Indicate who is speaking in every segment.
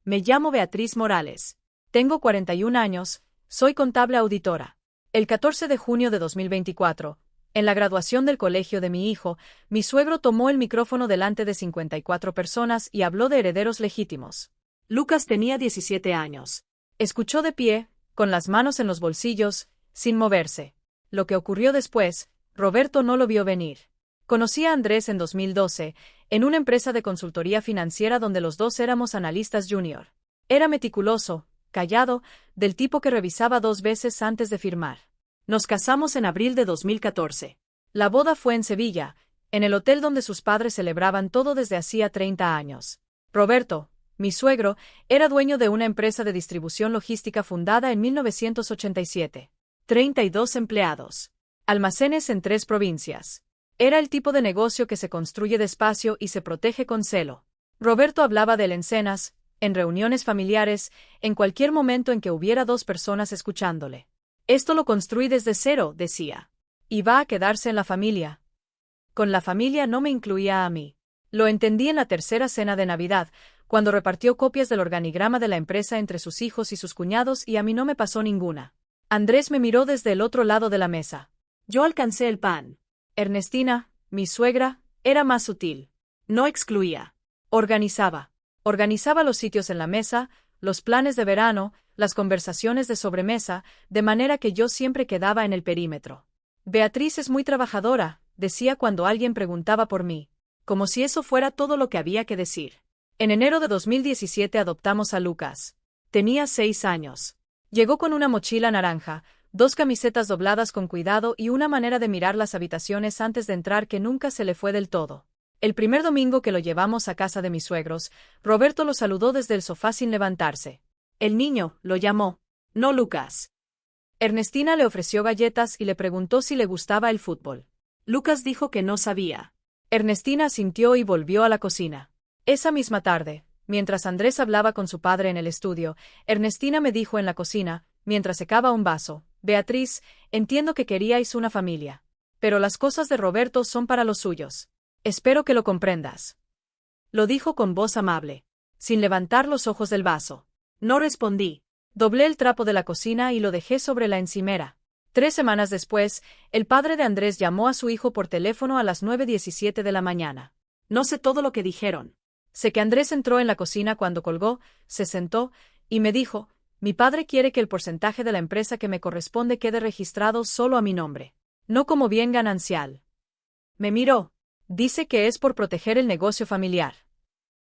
Speaker 1: Me llamo Beatriz Morales. Tengo 41 años, soy contable auditora. El 14 de junio de 2024, en la graduación del colegio de mi hijo, mi suegro tomó el micrófono delante de 54 personas y habló de herederos legítimos. Lucas tenía 17 años. Escuchó de pie, con las manos en los bolsillos, sin moverse. Lo que ocurrió después, Roberto no lo vio venir. Conocí a Andrés en 2012, en una empresa de consultoría financiera donde los dos éramos analistas junior. Era meticuloso, callado, del tipo que revisaba 2 veces antes de firmar. Nos casamos en abril de 2014. La boda fue en Sevilla, en el hotel donde sus padres celebraban todo desde hacía 30 años. Roberto, mi suegro, era dueño de una empresa de distribución logística fundada en 1987. 32 empleados. Almacenes en 3 provincias. Era el tipo de negocio que se construye despacio y se protege con celo. Roberto hablaba de él en cenas, en reuniones familiares, en cualquier momento en que hubiera 2 personas escuchándole. Esto lo construí desde cero, decía. Y va a quedarse en la familia. Con la familia no me incluía a mí. Lo entendí en la tercera cena de Navidad, cuando repartió copias del organigrama de la empresa entre sus hijos y sus cuñados y a mí no me pasó ninguna. Andrés me miró desde el otro lado de la mesa. Yo alcancé el pan. Ernestina, mi suegra, era más sutil. No excluía. Organizaba. Organizaba los sitios en la mesa, los planes de verano, las conversaciones de sobremesa, de manera que yo siempre quedaba en el perímetro. Beatriz es muy trabajadora, decía cuando alguien preguntaba por mí, como si eso fuera todo lo que había que decir. En enero de 2017 adoptamos a Lucas. Tenía 6 años. Llegó con una mochila naranja, 2 camisetas dobladas con cuidado y una manera de mirar las habitaciones antes de entrar que nunca se le fue del todo. El primer domingo que lo llevamos a casa de mis suegros, Roberto lo saludó desde el sofá sin levantarse. El niño, lo llamó. No Lucas. Ernestina le ofreció galletas y le preguntó si le gustaba el fútbol. Lucas dijo que no sabía. Ernestina asintió y volvió a la cocina. Esa misma tarde, mientras Andrés hablaba con su padre en el estudio, Ernestina me dijo en la cocina, mientras secaba un vaso, Beatriz, entiendo que queríais una familia. Pero las cosas de Roberto son para los suyos. Espero que lo comprendas. Lo dijo con voz amable, sin levantar los ojos del vaso. No respondí. Doblé el trapo de la cocina y lo dejé sobre la encimera. 3 semanas después, el padre de Andrés llamó a su hijo por teléfono a las 9:17 de la mañana. No sé todo lo que dijeron. Sé que Andrés entró en la cocina cuando colgó, se sentó, y me dijo, mi padre quiere que el porcentaje de la empresa que me corresponde quede registrado solo a mi nombre, no como bien ganancial. Me miró. Dice que es por proteger el negocio familiar.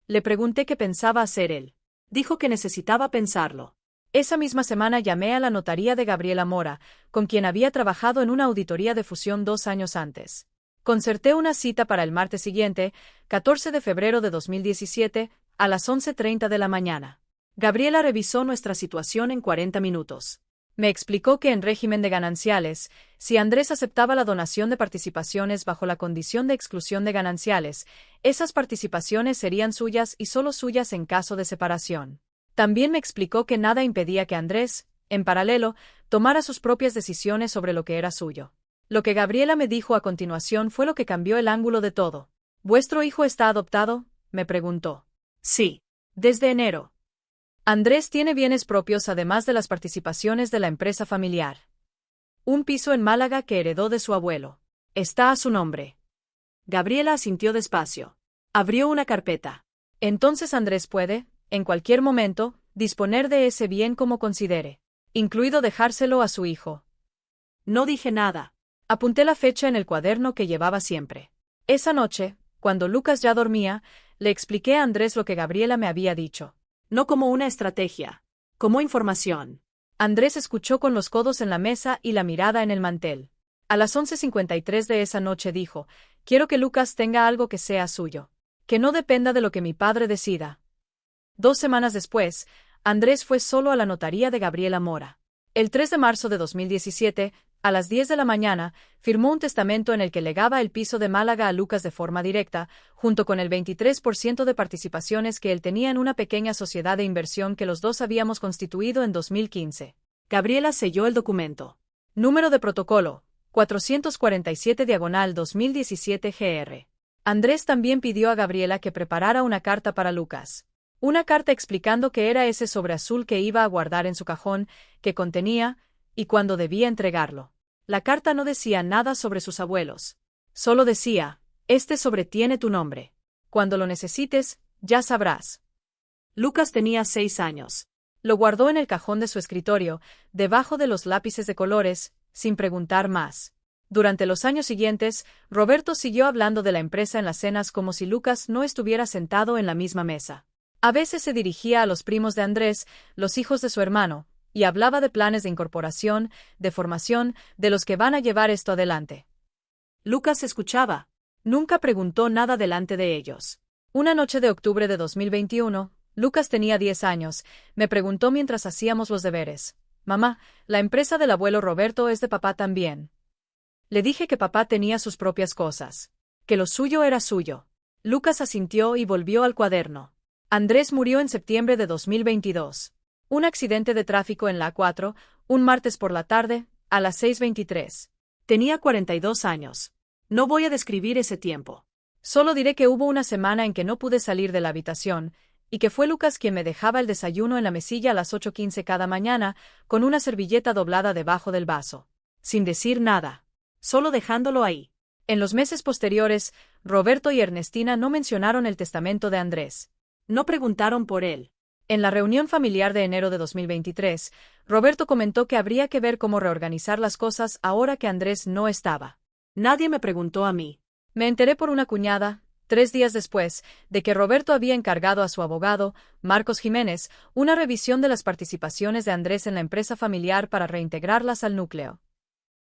Speaker 1: Le pregunté qué pensaba hacer él. Dijo que necesitaba pensarlo. Esa misma semana llamé a la notaría de Gabriela Mora, con quien había trabajado en una auditoría de fusión 2 años antes. Concerté una cita para el martes siguiente, 14 de febrero de 2017, a las 11:30 de la mañana. Gabriela revisó nuestra situación en 40 minutos. Me explicó que en régimen de gananciales, si Andrés aceptaba la donación de participaciones bajo la condición de exclusión de gananciales, esas participaciones serían suyas y solo suyas en caso de separación. También me explicó que nada impedía que Andrés, en paralelo, tomara sus propias decisiones sobre lo que era suyo. Lo que Gabriela me dijo a continuación fue lo que cambió el ángulo de todo. ¿Vuestro hijo está adoptado?, me preguntó. Sí. Desde enero. Andrés tiene bienes propios además de las participaciones de la empresa familiar. Un piso en Málaga que heredó de su abuelo. Está a su nombre. Gabriela asintió despacio. Abrió una carpeta. Entonces Andrés puede, en cualquier momento, disponer de ese bien como considere, incluido dejárselo a su hijo. No dije nada. Apunté la fecha en el cuaderno que llevaba siempre. Esa noche, cuando Lucas ya dormía, le expliqué a Andrés lo que Gabriela me había dicho. No como una estrategia, como información. Andrés escuchó con los codos en la mesa y la mirada en el mantel. A las 11:53 de esa noche dijo, quiero que Lucas tenga algo que sea suyo, que no dependa de lo que mi padre decida. 2 semanas después, Andrés fue solo a la notaría de Gabriela Mora. El 3 de marzo de 2017, a las 10 de la mañana, firmó un testamento en el que legaba el piso de Málaga a Lucas de forma directa, junto con el 23% de participaciones que él tenía en una pequeña sociedad de inversión que los dos habíamos constituido en 2015. Gabriela selló el documento. Número de protocolo, 447/2017 GR. Andrés también pidió a Gabriela que preparara una carta para Lucas. Una carta explicando que era ese sobre azul que iba a guardar en su cajón, que contenía, y cuándo debía entregarlo. La carta no decía nada sobre sus abuelos. Solo decía, este sobre tiene tu nombre. Cuando lo necesites, ya sabrás. Lucas tenía 6 años. Lo guardó en el cajón de su escritorio, debajo de los lápices de colores, sin preguntar más. Durante los años siguientes, Roberto siguió hablando de la empresa en las cenas como si Lucas no estuviera sentado en la misma mesa. A veces se dirigía a los primos de Andrés, los hijos de su hermano, y hablaba de planes de incorporación, de formación, de los que van a llevar esto adelante. Lucas escuchaba. Nunca preguntó nada delante de ellos. Una noche de octubre de 2021, Lucas tenía 10 años, me preguntó mientras hacíamos los deberes. Mamá, la empresa del abuelo Roberto es de papá también. Le dije que papá tenía sus propias cosas. Que lo suyo era suyo. Lucas asintió y volvió al cuaderno. Andrés murió en septiembre de 2022. Un accidente de tráfico en la A4, un martes por la tarde, a las 6:23. Tenía 42 años. No voy a describir ese tiempo. Solo diré que hubo una semana en que no pude salir de la habitación, y que fue Lucas quien me dejaba el desayuno en la mesilla a las 8:15 cada mañana, con una servilleta doblada debajo del vaso. Sin decir nada. Solo dejándolo ahí. En los meses posteriores, Roberto y Ernestina no mencionaron el testamento de Andrés. No preguntaron por él. En la reunión familiar de enero de 2023, Roberto comentó que habría que ver cómo reorganizar las cosas ahora que Andrés no estaba. Nadie me preguntó a mí. Me enteré por una cuñada, 3 días después, de que Roberto había encargado a su abogado, Marcos Jiménez, una revisión de las participaciones de Andrés en la empresa familiar para reintegrarlas al núcleo.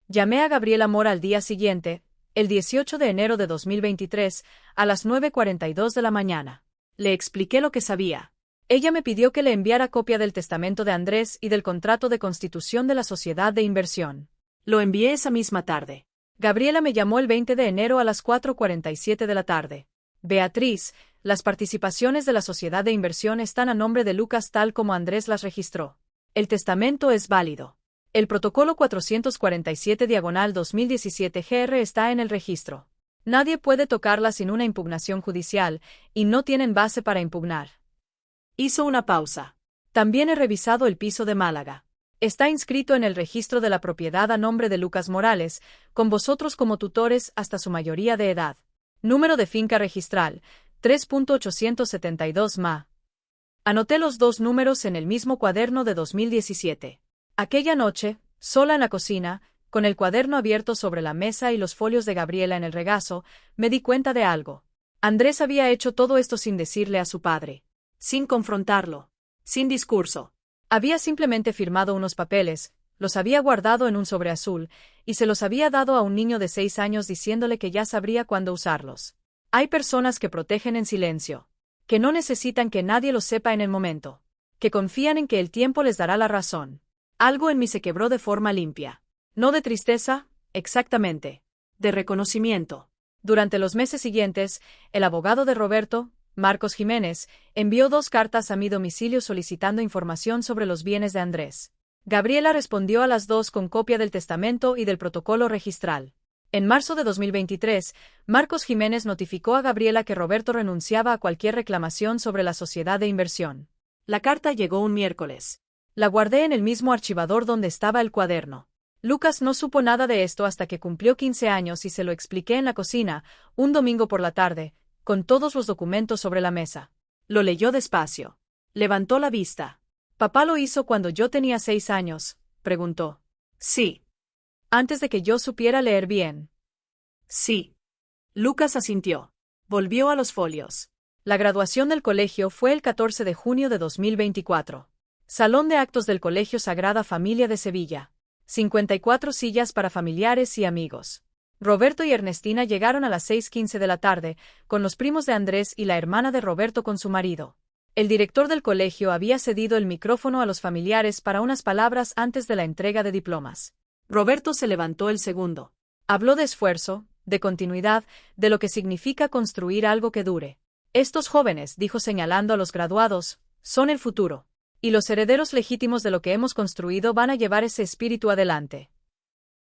Speaker 1: Llamé a Gabriela Mora al día siguiente, el 18 de enero de 2023, a las 9:42 de la mañana. Le expliqué lo que sabía. Ella me pidió que le enviara copia del testamento de Andrés y del contrato de constitución de la sociedad de inversión. Lo envié esa misma tarde. Gabriela me llamó el 20 de enero a las 4:47 de la tarde. Beatriz, las participaciones de la sociedad de inversión están a nombre de Lucas tal como Andrés las registró. El testamento es válido. El protocolo 447/2017-GR está en el registro. Nadie puede tocarla sin una impugnación judicial, y no tienen base para impugnar. Hizo una pausa. También he revisado el piso de Málaga. Está inscrito en el registro de la propiedad a nombre de Lucas Morales, con vosotros como tutores hasta su mayoría de edad. Número de finca registral, 3.872 MA. Anoté los 2 números en el mismo cuaderno de 2017. Aquella noche, sola en la cocina, con el cuaderno abierto sobre la mesa y los folios de Gabriela en el regazo, me di cuenta de algo. Andrés había hecho todo esto sin decirle a su padre. Sin confrontarlo. Sin discurso. Había simplemente firmado unos papeles, los había guardado en un sobre azul, y se los había dado a un niño de 6 años diciéndole que ya sabría cuándo usarlos. Hay personas que protegen en silencio. Que no necesitan que nadie lo sepa en el momento. Que confían en que el tiempo les dará la razón. Algo en mí se quebró de forma limpia. No de tristeza, exactamente. De reconocimiento. Durante los meses siguientes, el abogado de Roberto, Marcos Jiménez, envió 2 cartas a mi domicilio solicitando información sobre los bienes de Andrés. Gabriela respondió a las 2 con copia del testamento y del protocolo registral. En marzo de 2023, Marcos Jiménez notificó a Gabriela que Roberto renunciaba a cualquier reclamación sobre la sociedad de inversión. La carta llegó un miércoles. La guardé en el mismo archivador donde estaba el cuaderno. Lucas no supo nada de esto hasta que cumplió 15 años y se lo expliqué en la cocina, un domingo por la tarde, con todos los documentos sobre la mesa. Lo leyó despacio. Levantó la vista. ¿Papá lo hizo cuando yo tenía 6 años?, preguntó. Sí. Antes de que yo supiera leer bien. Sí. Lucas asintió. Volvió a los folios. La graduación del colegio fue el 14 de junio de 2024. Salón de actos del Colegio Sagrada Familia de Sevilla. 54 sillas para familiares y amigos. Roberto y Ernestina llegaron a las 6:15 de la tarde, con los primos de Andrés y la hermana de Roberto con su marido. El director del colegio había cedido el micrófono a los familiares para unas palabras antes de la entrega de diplomas. Roberto se levantó el segundo. Habló de esfuerzo, de continuidad, de lo que significa construir algo que dure. Estos jóvenes, dijo señalando a los graduados, son el futuro. Y los herederos legítimos de lo que hemos construido van a llevar ese espíritu adelante.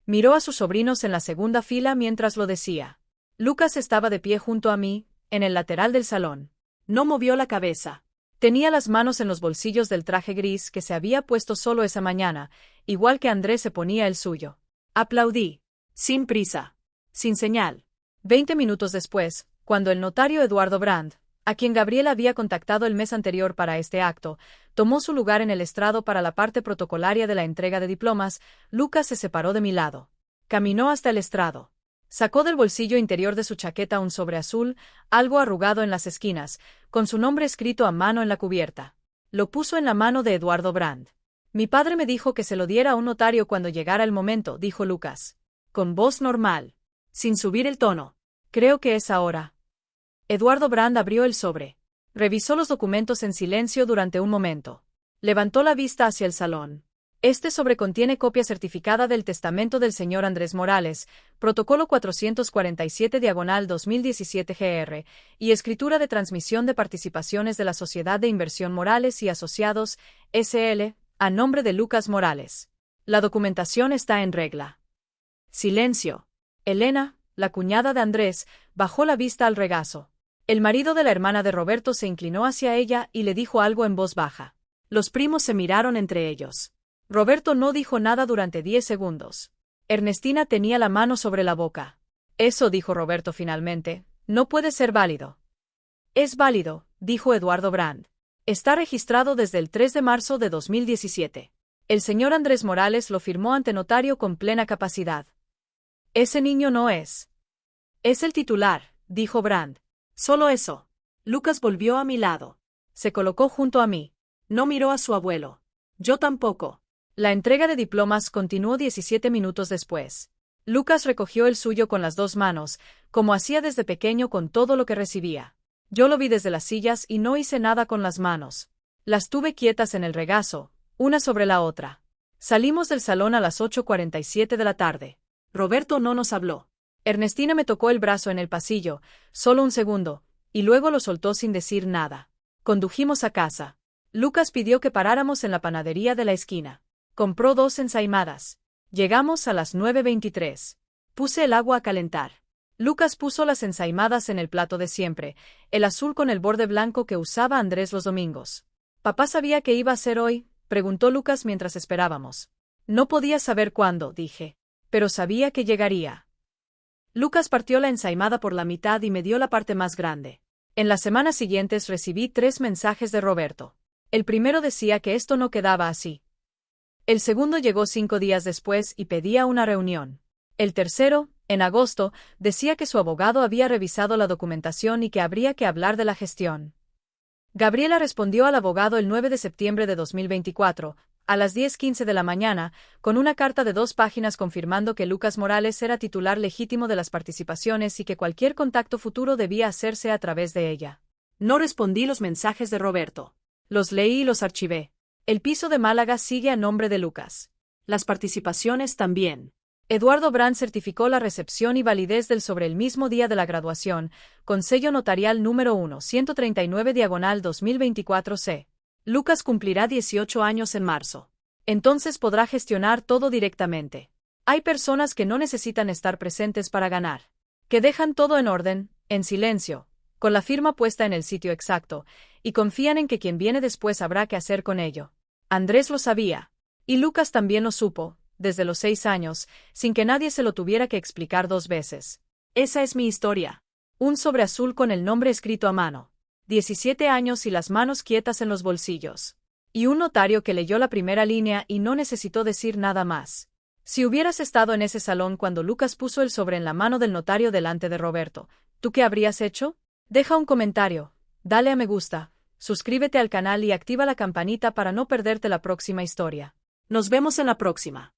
Speaker 1: Miró a sus sobrinos en la segunda fila mientras lo decía. Lucas estaba de pie junto a mí, en el lateral del salón. No movió la cabeza. Tenía las manos en los bolsillos del traje gris que se había puesto solo esa mañana, igual que Andrés se ponía el suyo. Aplaudí. Sin prisa. Sin señal. 20 minutos después, cuando el notario Eduardo Brand, a quien Gabriela había contactado el mes anterior para este acto, tomó su lugar en el estrado para la parte protocolaria de la entrega de diplomas, Lucas se separó de mi lado. Caminó hasta el estrado. Sacó del bolsillo interior de su chaqueta un sobre azul, algo arrugado en las esquinas, con su nombre escrito a mano en la cubierta. Lo puso en la mano de Eduardo Brand. Mi padre me dijo que se lo diera a un notario cuando llegara el momento, dijo Lucas. Con voz normal. Sin subir el tono. Creo que es ahora. Eduardo Brand abrió el sobre. Revisó los documentos en silencio durante un momento. Levantó la vista hacia el salón. Este sobre contiene copia certificada del testamento del señor Andrés Morales, protocolo 447/2017 GR, y escritura de transmisión de participaciones de la Sociedad de Inversión Morales y Asociados, SL, a nombre de Lucas Morales. La documentación está en regla. Silencio. Elena, la cuñada de Andrés, bajó la vista al regazo. El marido de la hermana de Roberto se inclinó hacia ella y le dijo algo en voz baja. Los primos se miraron entre ellos. Roberto no dijo nada durante 10 segundos. Ernestina tenía la mano sobre la boca. Eso, dijo Roberto finalmente, no puede ser válido. Es válido, dijo Eduardo Brand. Está registrado desde el 3 de marzo de 2017. El señor Andrés Morales lo firmó ante notario con plena capacidad. Ese niño no es. Es el titular, dijo Brand. Solo eso. Lucas volvió a mi lado. Se colocó junto a mí. No miró a su abuelo. Yo tampoco. La entrega de diplomas continuó 17 minutos después. Lucas recogió el suyo con las dos manos, como hacía desde pequeño con todo lo que recibía. Yo lo vi desde las sillas y no hice nada con las manos. Las tuve quietas en el regazo, una sobre la otra. Salimos del salón a las 8:47 de la tarde. Roberto no nos habló. Ernestina me tocó el brazo en el pasillo, solo un segundo, y luego lo soltó sin decir nada. Condujimos a casa. Lucas pidió que paráramos en la panadería de la esquina. Compró 2 ensaimadas. Llegamos a las 9:23. Puse el agua a calentar. Lucas puso las ensaimadas en el plato de siempre, el azul con el borde blanco que usaba Andrés los domingos. ¿Papá sabía que iba a ser hoy?, preguntó Lucas mientras esperábamos. No podía saber cuándo, dije. Pero sabía que llegaría. Lucas partió la ensaimada por la mitad y me dio la parte más grande. En las semanas siguientes recibí 3 mensajes de Roberto. El primero decía que esto no quedaba así. El segundo llegó 5 días después y pedía una reunión. El tercero, en agosto, decía que su abogado había revisado la documentación y que habría que hablar de la gestión. Gabriela respondió al abogado el 9 de septiembre de 2024, a las 10:15 de la mañana, con una carta de 2 páginas confirmando que Lucas Morales era titular legítimo de las participaciones y que cualquier contacto futuro debía hacerse a través de ella. No respondí los mensajes de Roberto. Los leí y los archivé. El piso de Málaga sigue a nombre de Lucas. Las participaciones también. Eduardo Brand certificó la recepción y validez del sobre el mismo día de la graduación, con sello notarial número 1-139/2024-C. Lucas cumplirá 18 años en marzo. Entonces podrá gestionar todo directamente. Hay personas que no necesitan estar presentes para ganar. Que dejan todo en orden, en silencio, con la firma puesta en el sitio exacto, y confían en que quien viene después sabrá qué hacer con ello. Andrés lo sabía. Y Lucas también lo supo, desde los 6 años, sin que nadie se lo tuviera que explicar 2 veces. Esa es mi historia. Un sobre azul con el nombre escrito a mano. 17 años y las manos quietas en los bolsillos. Y un notario que leyó la primera línea y no necesitó decir nada más. Si hubieras estado en ese salón cuando Lucas puso el sobre en la mano del notario delante de Roberto, ¿tú qué habrías hecho? Deja un comentario, dale a me gusta, suscríbete al canal y activa la campanita para no perderte la próxima historia. Nos vemos en la próxima.